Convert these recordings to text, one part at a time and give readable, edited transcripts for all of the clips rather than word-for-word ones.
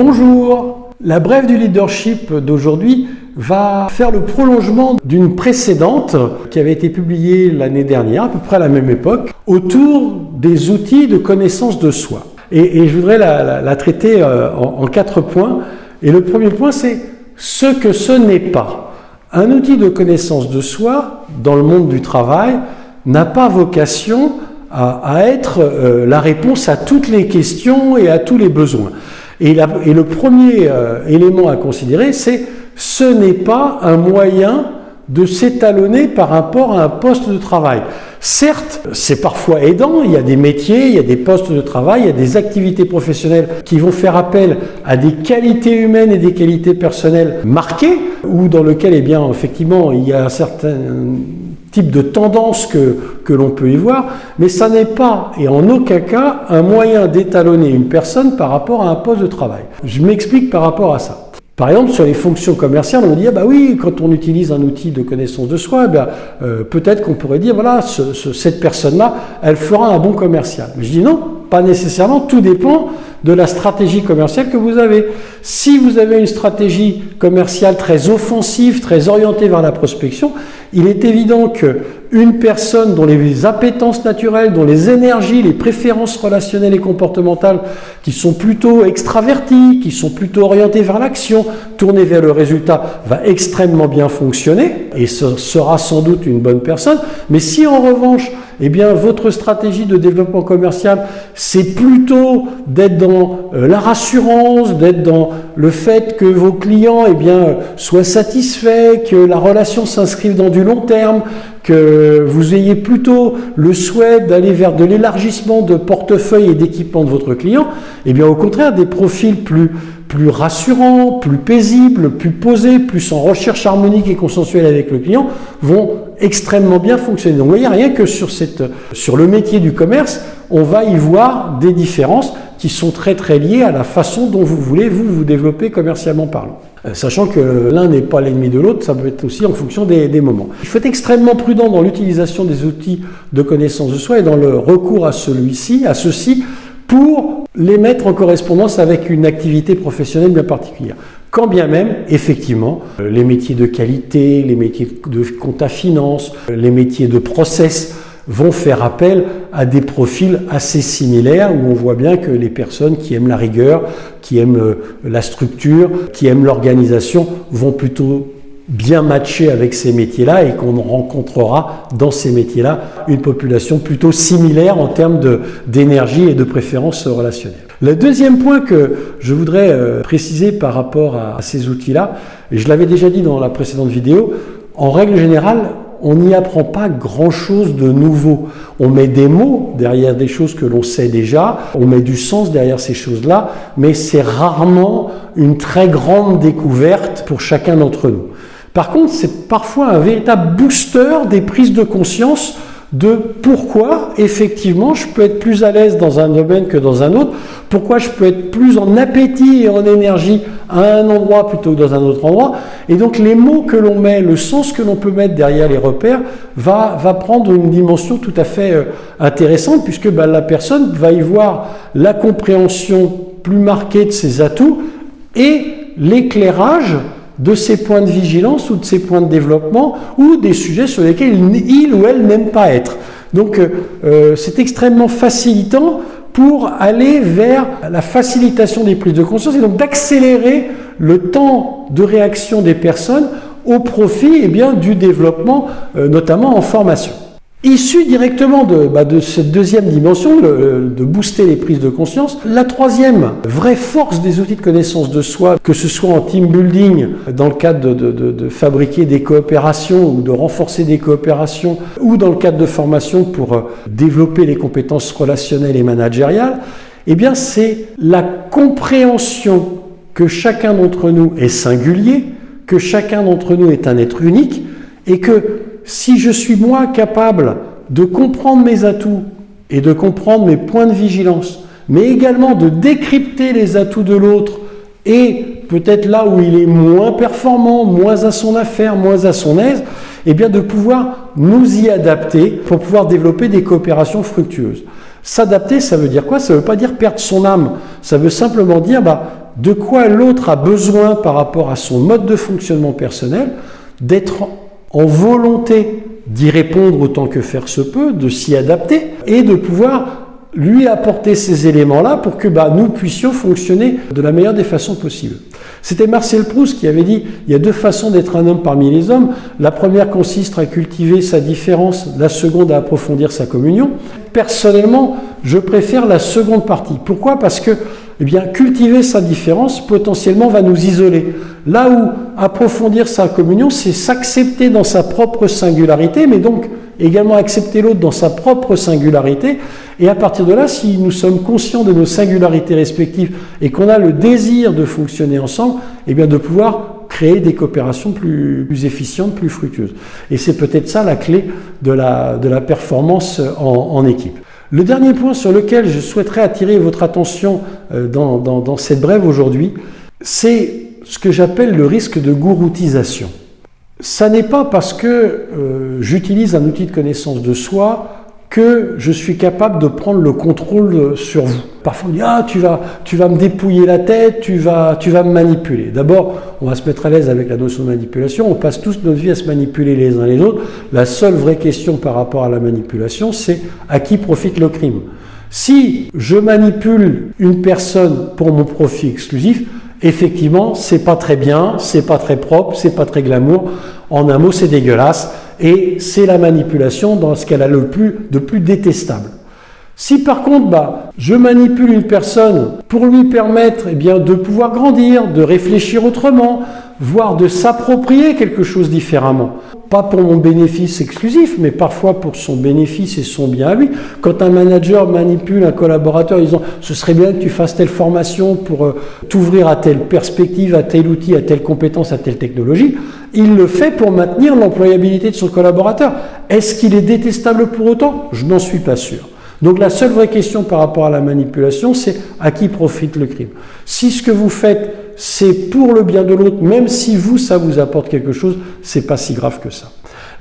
Bonjour. La brève du leadership d'aujourd'hui va faire le prolongement d'une précédente qui avait été publiée l'année dernière, à peu près à la même époque, autour des outils de connaissance de soi. Et je voudrais la traiter en 4 points. Et le premier point, c'est ce que ce n'est pas. Un outil de connaissance de soi, dans le monde du travail, n'a pas vocation à être la réponse à toutes les questions et à tous les besoins. Et le premier élément à considérer, c'est ce n'est pas un moyen de s'étalonner par rapport à un poste de travail. Certes, c'est parfois aidant, il y a des métiers, il y a des postes de travail, il y a des activités professionnelles qui vont faire appel à des qualités humaines et des qualités personnelles marquées, ou dans lequel, eh bien, effectivement, il y a un certain type de tendance que l'on peut y voir, mais ça n'est pas, et en aucun cas, un moyen d'étalonner une personne par rapport à un poste de travail. Je m'explique par rapport à ça. Par exemple, sur les fonctions commerciales, on dit ah bah oui, quand on utilise un outil de connaissance de soi, peut-être qu'on pourrait dire voilà, cette personne-là, elle fera un bon commercial. Mais je dis non, pas nécessairement. Tout dépend de la stratégie commerciale que vous avez. Si vous avez une stratégie commerciale très offensive, très orientée vers la prospection, il est évident qu'une personne dont les appétences naturelles, dont les énergies, les préférences relationnelles et comportementales qui sont plutôt extraverties, qui sont plutôt orientées vers l'action, tournées vers le résultat, va extrêmement bien fonctionner et ce sera sans doute une bonne personne. Mais si en revanche, eh bien, votre stratégie de développement commercial, c'est plutôt d'être dans la rassurance, d'être dans le fait que vos clients, eh bien, soient satisfaits, que la relation s'inscrive dans du long terme, que vous ayez plutôt le souhait d'aller vers de l'élargissement de portefeuille et d'équipement de votre client, eh bien, au contraire, des profils plus rassurants, plus paisibles, plus posés, plus en recherche harmonique et consensuelle avec le client, vont extrêmement bien fonctionner. Donc vous voyez, rien que sur le métier du commerce, on va y voir des différences qui sont très liées à la façon dont vous voulez vous développer commercialement parlant. Sachant que l'un n'est pas l'ennemi de l'autre, ça peut être aussi en fonction des moments. Il faut être extrêmement prudent dans l'utilisation des outils de connaissance de soi et dans le recours à ceux-ci, pour les mettre en correspondance avec une activité professionnelle bien particulière. Quand bien même, effectivement, les métiers de qualité, les métiers de compta finance, les métiers de process vont faire appel à des profils assez similaires où on voit bien que les personnes qui aiment la rigueur, qui aiment la structure, qui aiment l'organisation vont plutôt bien matcher avec ces métiers-là et qu'on rencontrera dans ces métiers-là une population plutôt similaire en termes d'énergie et de préférences relationnelles. Le deuxième point que je voudrais préciser par rapport à ces outils-là, et je l'avais déjà dit dans la précédente vidéo, en règle générale, on n'y apprend pas grand-chose de nouveau. On met des mots derrière des choses que l'on sait déjà, on met du sens derrière ces choses-là, mais c'est rarement une très grande découverte pour chacun d'entre nous. Par contre, c'est parfois un véritable booster des prises de conscience de pourquoi, effectivement, je peux être plus à l'aise dans un domaine que dans un autre, pourquoi je peux être plus en appétit et en énergie à un endroit plutôt que dans un autre endroit. Et donc, les mots que l'on met, le sens que l'on peut mettre derrière les repères va prendre une dimension tout à fait intéressante puisque la personne va y voir la compréhension plus marquée de ses atouts et l'éclairage de ses points de vigilance ou de ses points de développement ou des sujets sur lesquels il ou elle n'aime pas être. Donc c'est extrêmement facilitant pour aller vers la facilitation des prises de conscience et donc d'accélérer le temps de réaction des personnes au profit du développement, notamment en formation. Issu directement de cette deuxième dimension, de booster les prises de conscience, la troisième vraie force des outils de connaissance de soi, que ce soit en team building, dans le cadre de fabriquer des coopérations ou de renforcer des coopérations, ou dans le cadre de formation pour développer les compétences relationnelles et managériales, c'est la compréhension que chacun d'entre nous est singulier, que chacun d'entre nous est un être unique, et que si je suis moi capable de comprendre mes atouts et de comprendre mes points de vigilance, mais également de décrypter les atouts de l'autre et peut-être là où il est moins performant, moins à son affaire, moins à son aise, de pouvoir nous y adapter pour pouvoir développer des coopérations fructueuses. S'adapter, ça veut dire quoi? Ça ne veut pas dire perdre son âme, ça veut simplement dire de quoi l'autre a besoin par rapport à son mode de fonctionnement personnel, d'être en volonté d'y répondre autant que faire se peut, de s'y adapter et de pouvoir lui apporter ces éléments-là pour que nous puissions fonctionner de la meilleure des façons possibles. C'était Marcel Proust qui avait dit « Il y a deux façons d'être un homme parmi les hommes. La première consiste à cultiver sa différence, la seconde à approfondir sa communion. » Personnellement, je préfère la seconde partie. Pourquoi ? Parce que cultiver sa différence potentiellement va nous isoler. Là où approfondir sa communion, c'est s'accepter dans sa propre singularité, mais donc également accepter l'autre dans sa propre singularité. Et à partir de là, si nous sommes conscients de nos singularités respectives et qu'on a le désir de fonctionner ensemble, de pouvoir créer des coopérations plus efficientes, plus fructueuses. Et c'est peut-être ça la clé de la performance en équipe. Le dernier point sur lequel je souhaiterais attirer votre attention dans cette brève aujourd'hui, c'est ce que j'appelle le risque de gouroutisation. Ça n'est pas parce que j'utilise un outil de connaissance de soi que je suis capable de prendre le contrôle sur vous. Parfois on dit « Ah, tu vas me dépouiller la tête, tu vas me manipuler ». D'abord, on va se mettre à l'aise avec la notion de manipulation. On passe tous notre vie à se manipuler les uns les autres. La seule vraie question par rapport à la manipulation, c'est à qui profite le crime. Si je manipule une personne pour mon profit exclusif, effectivement, c'est pas très bien, c'est pas très propre, c'est pas très glamour. En un mot, c'est dégueulasse. Et c'est la manipulation dans ce qu'elle a de plus détestable. Si par contre, je manipule une personne pour lui permettre de pouvoir grandir, de réfléchir autrement, voire de s'approprier quelque chose différemment, pas pour mon bénéfice exclusif, mais parfois pour son bénéfice et son bien à lui. Quand un manager manipule un collaborateur en disant « ce serait bien que tu fasses telle formation pour t'ouvrir à telle perspective, à tel outil, à telle compétence, à telle technologie », il le fait pour maintenir l'employabilité de son collaborateur. Est-ce qu'il est détestable pour autant ? Je n'en suis pas sûr. Donc la seule vraie question par rapport à la manipulation, c'est à qui profite le crime. Si ce que vous faites, c'est pour le bien de l'autre, même si ça vous apporte quelque chose, c'est pas si grave que ça.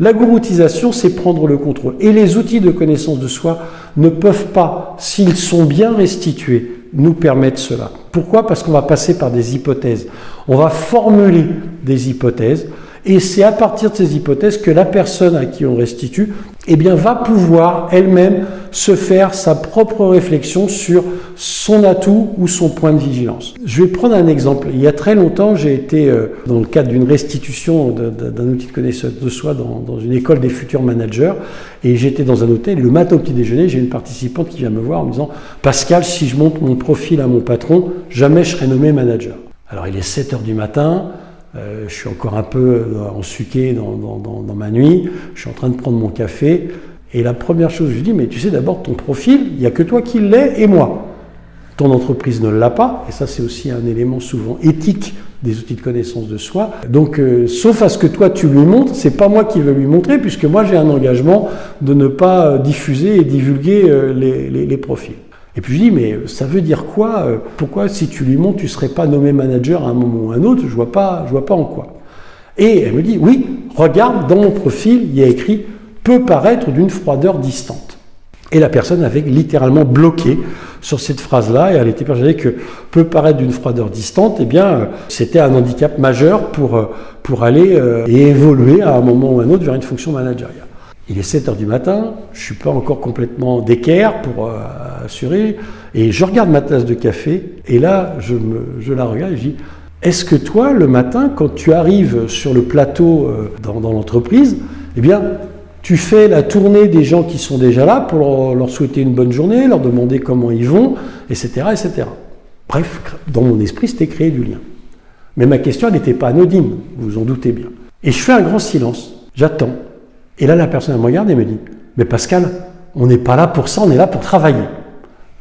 La gouroutisation, c'est prendre le contrôle. Et les outils de connaissance de soi ne peuvent pas, s'ils sont bien restitués, nous permettre cela. Pourquoi ? Parce qu'on va passer par des hypothèses. On va formuler des hypothèses. Et c'est à partir de ces hypothèses que la personne à qui on restitue va pouvoir elle-même se faire sa propre réflexion sur son atout ou son point de vigilance. Je vais prendre un exemple. Il y a très longtemps, j'ai été dans le cadre d'une restitution d'un outil de connaissance de soi dans une école des futurs managers et j'étais dans un hôtel et le matin au petit déjeuner, j'ai une participante qui vient me voir en me disant « Pascal, si je montre mon profil à mon patron, jamais je serai nommé manager. » Alors il est 7h du matin. Je suis encore un peu ensuqué dans ma nuit, je suis en train de prendre mon café, et la première chose que je dis, mais tu sais d'abord ton profil, il n'y a que toi qui l'est et moi. Ton entreprise ne l'a pas, et ça c'est aussi un élément souvent éthique des outils de connaissance de soi. Donc, sauf à ce que toi tu lui montres, c'est pas moi qui vais lui montrer, puisque moi j'ai un engagement de ne pas diffuser et divulguer les profils. Et puis je dis, mais ça veut dire quoi ? Pourquoi si tu lui montres, tu ne serais pas nommé manager à un moment ou à un autre ? Je vois pas en quoi. Et elle me dit, oui, regarde, dans mon profil, il y a écrit « peut paraître d'une froideur distante ». Et la personne avait littéralement bloqué sur cette phrase-là, et elle était persuadée que « peut paraître d'une froideur distante », c'était un handicap majeur pour aller et évoluer à un moment ou à un autre vers une fonction managériale. Il est 7h du matin, je ne suis pas encore complètement d'équerre pour assurer, et je regarde ma tasse de café, et là, je la regarde et je dis « Est-ce que toi, le matin, quand tu arrives sur le plateau dans l'entreprise, tu fais la tournée des gens qui sont déjà là pour leur souhaiter une bonne journée, leur demander comment ils vont, etc., etc. » Bref, dans mon esprit, c'était créer du lien. Mais ma question, elle n'était pas anodine, vous vous en doutez bien. Et je fais un grand silence, j'attends. Et là, la personne elle me regarde et me dit « Mais Pascal, on n'est pas là pour ça, on est là pour travailler. »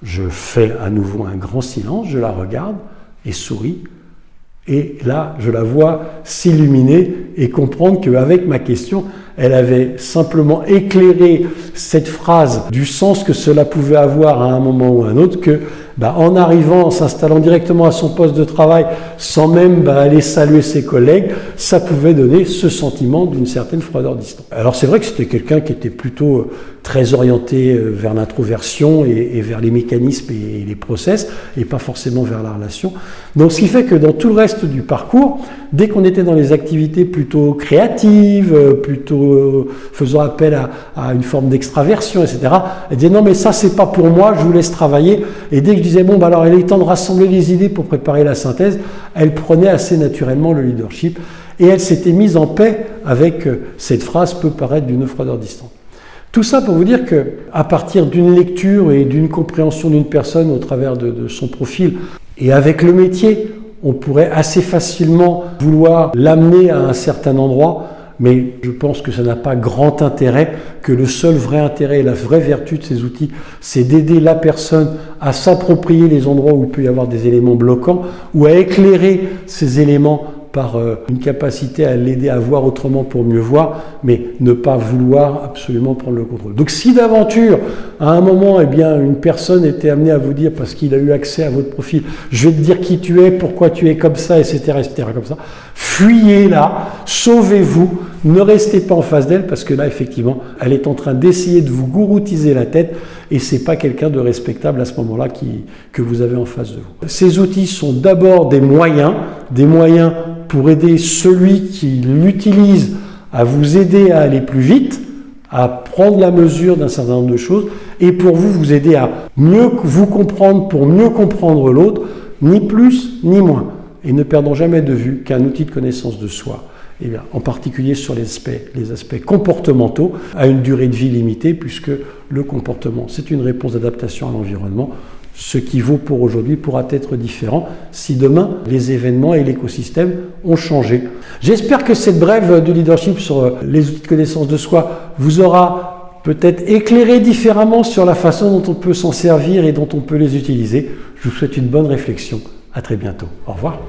Je fais à nouveau un grand silence, je la regarde et souris. Et là, je la vois s'illuminer et comprendre qu'avec ma question, elle avait simplement éclairé cette phrase du sens que cela pouvait avoir à un moment ou à un autre, en arrivant, en s'installant directement à son poste de travail, sans même aller saluer ses collègues, ça pouvait donner ce sentiment d'une certaine froideur distante. Alors c'est vrai que c'était quelqu'un qui était plutôt très orienté vers l'introversion et vers les mécanismes et les process, et pas forcément vers la relation. Donc ce qui fait que dans tout le reste du parcours, dès qu'on était dans les activités plutôt créatives, plutôt faisant appel à une forme d'extraversion, etc., elle disait non mais ça c'est pas pour moi, je vous laisse travailler. Et dès que je disais bon alors il est temps de rassembler les idées pour préparer la synthèse, elle prenait assez naturellement le leadership et elle s'était mise en paix avec cette phrase peut paraître d'une froideur distante. Tout ça pour vous dire qu'à partir d'une lecture et d'une compréhension d'une personne au travers de son profil et avec le métier, on pourrait assez facilement vouloir l'amener à un certain endroit, mais je pense que ça n'a pas grand intérêt, que le seul vrai intérêt et la vraie vertu de ces outils, c'est d'aider la personne à s'approprier les endroits où il peut y avoir des éléments bloquants ou à éclairer ces éléments par une capacité à l'aider à voir autrement pour mieux voir, mais ne pas vouloir absolument prendre le contrôle. Donc si d'aventure, à un moment, une personne était amenée à vous dire, parce qu'il a eu accès à votre profil, je vais te dire qui tu es, pourquoi tu es comme ça, etc., comme ça, fuyez là, sauvez-vous, ne restez pas en face d'elle, parce que là, effectivement, elle est en train d'essayer de vous gouroutiser la tête, et c'est pas quelqu'un de respectable à ce moment-là que vous avez en face de vous. Ces outils sont d'abord des moyens pour aider celui qui l'utilise à vous aider à aller plus vite, à prendre la mesure d'un certain nombre de choses, et pour vous aider à mieux vous comprendre pour mieux comprendre l'autre, ni plus ni moins. Et ne perdons jamais de vue qu'un outil de connaissance de soi, en particulier sur les aspects comportementaux, a une durée de vie limitée, puisque le comportement, c'est une réponse d'adaptation à l'environnement. Ce qui vaut pour aujourd'hui pourra être différent si demain les événements et l'écosystème ont changé. J'espère que cette brève de leadership sur les outils de connaissance de soi vous aura peut-être éclairé différemment sur la façon dont on peut s'en servir et dont on peut les utiliser. Je vous souhaite une bonne réflexion. À très bientôt. Au revoir.